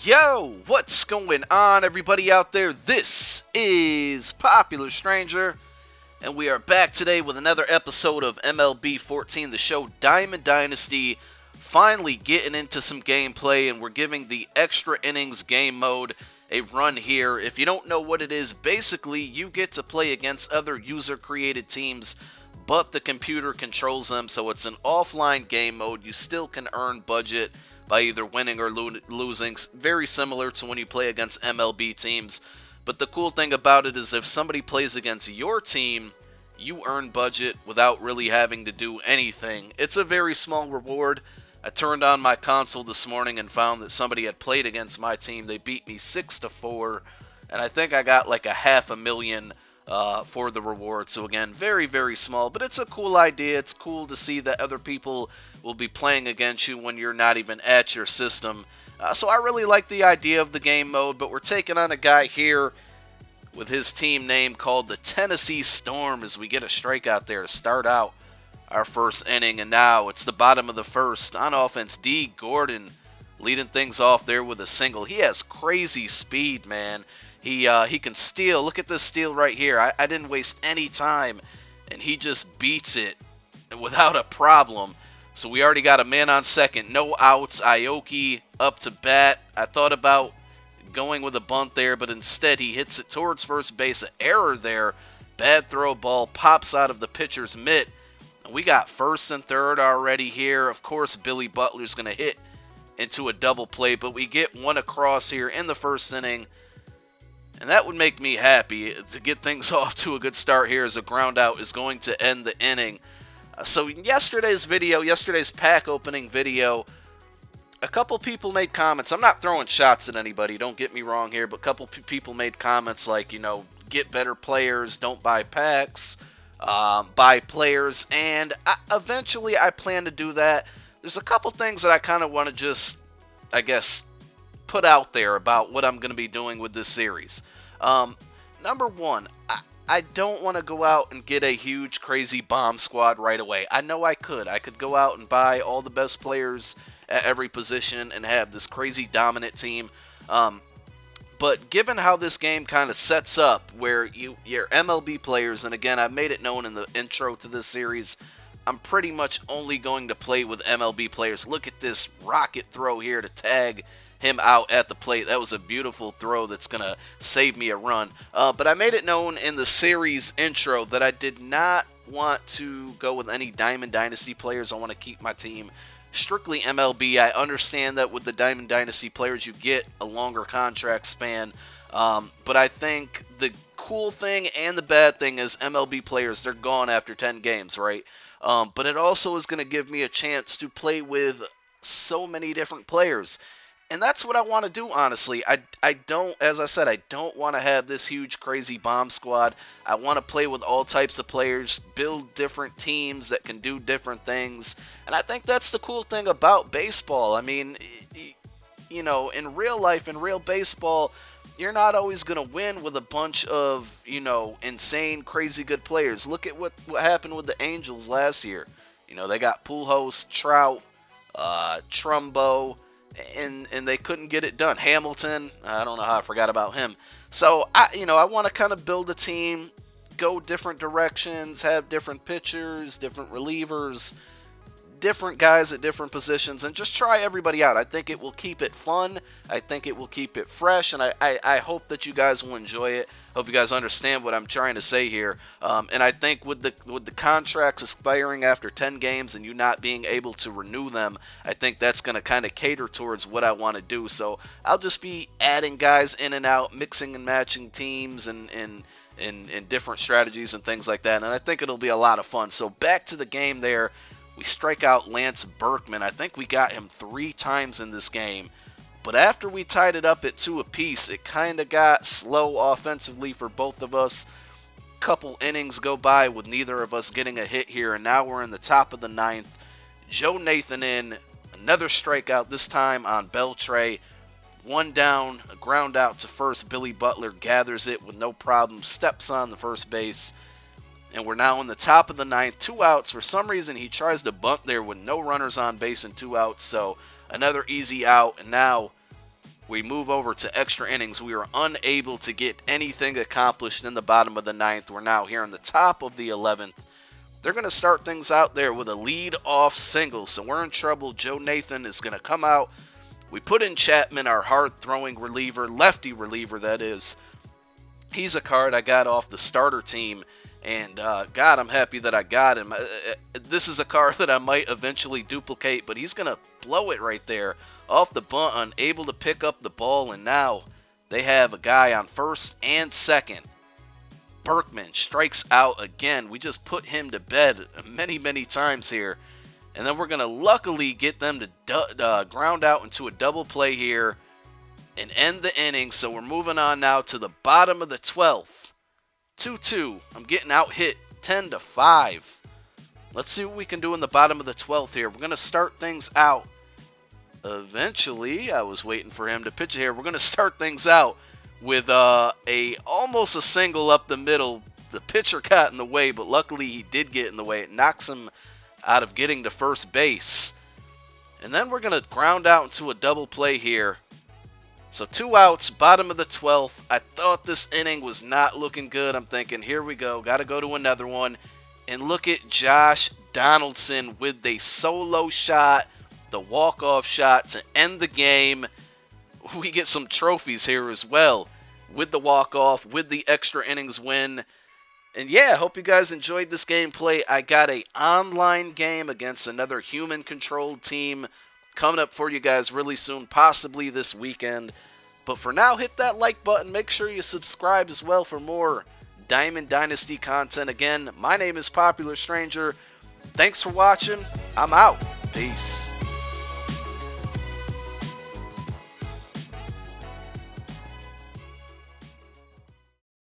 Yo, what's going on, everybody out there? This is Popular Stranger, and we are back today with another episode of MLB 14, the show Diamond Dynasty. Finally getting into some gameplay, and we're giving the extra innings game mode a run here. If you don't know what it is, basically you get to play against other user-created teams, but the computer controls them, so it's an offline game mode. You still can earn budget by either winning or losing, very similar to when you play against MLB teams. But the cool thing about it is if somebody plays against your team, you earn budget without really having to do anything. It's a very small reward. I turned on my console this morning and found that somebody had played against my team. They beat me 6-4, and I think I got like $500,000 for the reward. So again, very, very small, but it's a cool idea. It's cool to see that other people will be playing against you when you're not even at your system. So I really like the idea of the game mode, but we're taking on a guy here with his team name called the Tennessee Storm as we get a strikeout there to start out our first inning. And now it's the bottom of the first. On offense, D. Gordon leading things off there with a single. He has crazy speed, man. He can steal. Look at this steal right here. I didn't waste any time, and he just beats it without a problem. So we already got a man on second. No outs. Aoki up to bat. I thought about going with a bunt there, but instead he hits it towards first base. An error there. Bad throw ball pops out of the pitcher's mitt. And we got first and third already here. Of course, Billy Butler's going to hit into a double play, but we get one across here in the first inning. And that would make me happy to get things off to a good start here, as a ground out is going to end the inning. So yesterday's pack opening video, a couple people made comments. I'm not throwing shots at anybody, don't get me wrong here, but a couple people made comments like, you know, get better players, don't buy packs, buy players, and eventually I plan to do that. There's a couple things that I kind of want to just, I guess, put out there about what I'm going to be doing with this series. Number one, I don't want to go out and get a huge, crazy bomb squad right away. I know I could. I could go out and buy all the best players at every position and have this crazy dominant team. But given how this game kind of sets up, where your MLB players, and again, I've made it known in the intro to this series, I'm pretty much only going to play with MLB players. Look at this rocket throw here to tag him out at the plate. That was a beautiful throw that's going to save me a run. But I made it known in the series intro that I did not want to go with any Diamond Dynasty players. I want to keep my team strictly MLB. I understand that with the Diamond Dynasty players you get a longer contract span. But I think the cool thing and the bad thing is MLB players, they're gone after 10 games, right? But it also is going to give me a chance to play with so many different players. And that's what I want to do, honestly. I don't, as I said, I don't want to have this huge, crazy bomb squad. I want to play with all types of players, build different teams that can do different things. And I think that's the cool thing about baseball. I mean, you know, in real life, in real baseball, you're not always going to win with a bunch of, you know, insane, crazy good players. Look at what happened with the Angels last year. You know, they got Pujols, Trout, Trumbo, and they couldn't get it done. Hamilton, I don't know how I forgot about him. So, I want to kind of build a team, go different directions, have different pitchers, different relievers, different guys at different positions, and just try everybody out. I think it will keep it fun. I think it will keep it fresh, and I hope that you guys will enjoy it. Hope you guys understand what I'm trying to say here. And I think with the contracts expiring after 10 games and you not being able to renew them, I think that's going to kind of cater towards what I want to do. So I'll just be adding guys in and out, mixing and matching teams and different strategies and things like that. And I think it'll be a lot of fun. So back to the game there. We strike out Lance Berkman. I think we got him 3 times in this game. But after we tied it up at 2 apiece, it kind of got slow offensively for both of us. Couple innings go by with neither of us getting a hit here, and now we're in the top of the 9th. Joe Nathan in, another strikeout, this time on Beltre. 1 down, a ground out to first. Billy Butler gathers it with no problem, steps on the first base. And we're now in the top of the 9th, 2 outs. For some reason, he tries to bunt there with no runners on base and 2 outs. So another easy out. And now we move over to extra innings. We were unable to get anything accomplished in the bottom of the 9th. We're now here in the top of the 11th. They're going to start things out there with a lead-off single, so we're in trouble. Joe Nathan is going to come out. We put in Chapman, our hard-throwing reliever, lefty reliever, that is. He's a card I got off the starter team, and God, I'm happy that I got him. This is a card that I might eventually duplicate, but he's going to blow it right there off the bunt, unable to pick up the ball, and now they have a guy on first and second. Berkman strikes out again. We just put him to bed many, many times here. And then we're going to luckily get them to ground out into a double play here and end the inning. So we're moving on now to the bottom of the 12th. 2-2. I'm getting out hit 10-5. Let's see what we can do in the bottom of the 12th here. We're going to start things out. Eventually, I was waiting for him to pitch here. We're going to start things out with almost a single up the middle. The pitcher got in the way, but luckily he did get in the way. It knocks him out of getting to first base. And then we're going to ground out into a double play here. So 2 outs, bottom of the 12th. I thought this inning was not looking good. I'm thinking, here we go. Got to go to another one. And look at Josh Donaldson with a solo shot, the walk-off shot to end the game. We get some trophies here as well with the walk-off, with the extra innings win. And yeah, I hope you guys enjoyed this gameplay. I got an online game against another human-controlled team coming up for you guys really soon, possibly this weekend. But for now, hit that like button. Make sure you subscribe as well for more Diamond Dynasty content. Again, my name is Popular Stranger. Thanks for watching. I'm out. Peace.